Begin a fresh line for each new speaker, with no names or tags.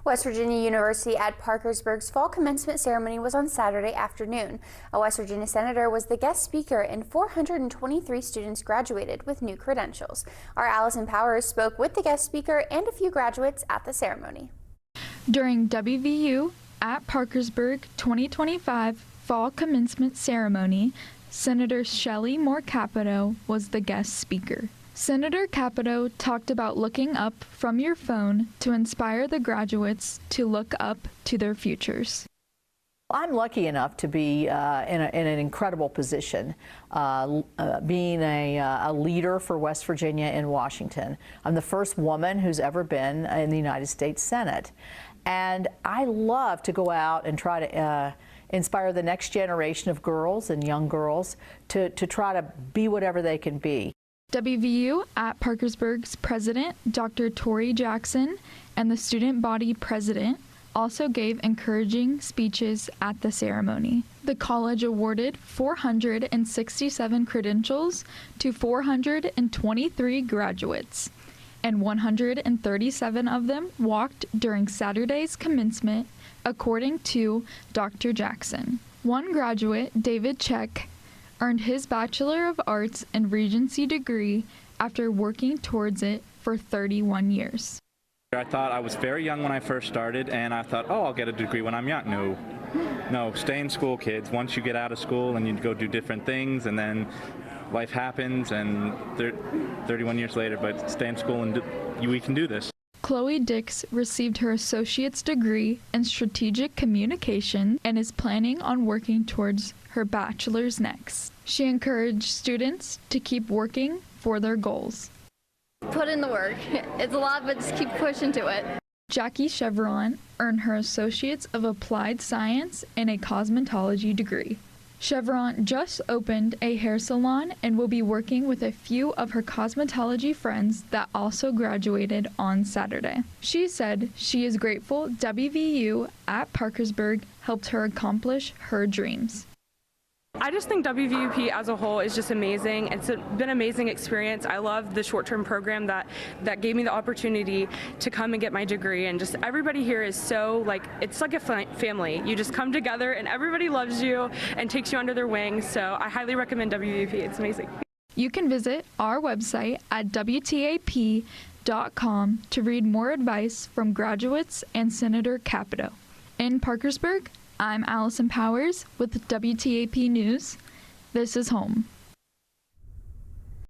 West Virginia University at Parkersburg's fall commencement ceremony was on Saturday afternoon. A West Virginia senator was the guest speaker and 423 students graduated with new credentials. Our Allison Powers spoke with the guest speaker and a few graduates at the ceremony.
During WVU at Parkersburg 2025 fall commencement ceremony, Senator Shelley Moore Capito was the guest speaker. Senator Capito talked about looking up from your phone to inspire the graduates to look up to their futures.
I'm lucky enough to be in an incredible position, being a leader for West Virginia in Washington. I'm the first woman who's ever been in the United States Senate. And I love to go out and try to inspire the next generation of girls and young girls to try to be whatever they can be.
WVU at Parkersburg's President Dr. Torie Jackson and the student body president also gave encouraging speeches at the ceremony. The college awarded 467 credentials to 423 graduates, and 137 of them walked during Saturday's commencement, according to Dr. Jackson. One graduate, David Check, earned his Bachelor of Arts in Regency degree after working towards it for 31 years.
I thought I was very young when I first started, and I thought, oh, I'll get a degree when I'm young. No, stay in school, kids. Once you get out of school and you go do different things, and then life happens, and 31 years later, but stay in school and we can do this.
Chloe Dix received her associate's degree in strategic communication and is planning on working towards her bachelor's next. She encouraged students to keep working for their goals.
Put in the work. It's a lot, but just keep pushing to it.
Jackie Chevron earned her Associates of Applied Science and a cosmetology degree. Chevron just opened a hair salon and will be working with a few of her cosmetology friends that also graduated on Saturday. She said she is grateful WVU at Parkersburg helped her accomplish her dreams.
I just think WVUP as a whole is just amazing. It's been an amazing experience. I love the short-term program that gave me the opportunity to come and get my degree, and just everybody here is so it's like a family. You just come together and everybody loves you and takes you under their wing. So I highly recommend WVUP. It's amazing.
You can visit our website at WTAP.com to read more advice from graduates and Senator Capito. In Parkersburg, I'm Allison Powers with WTAP News. This is home.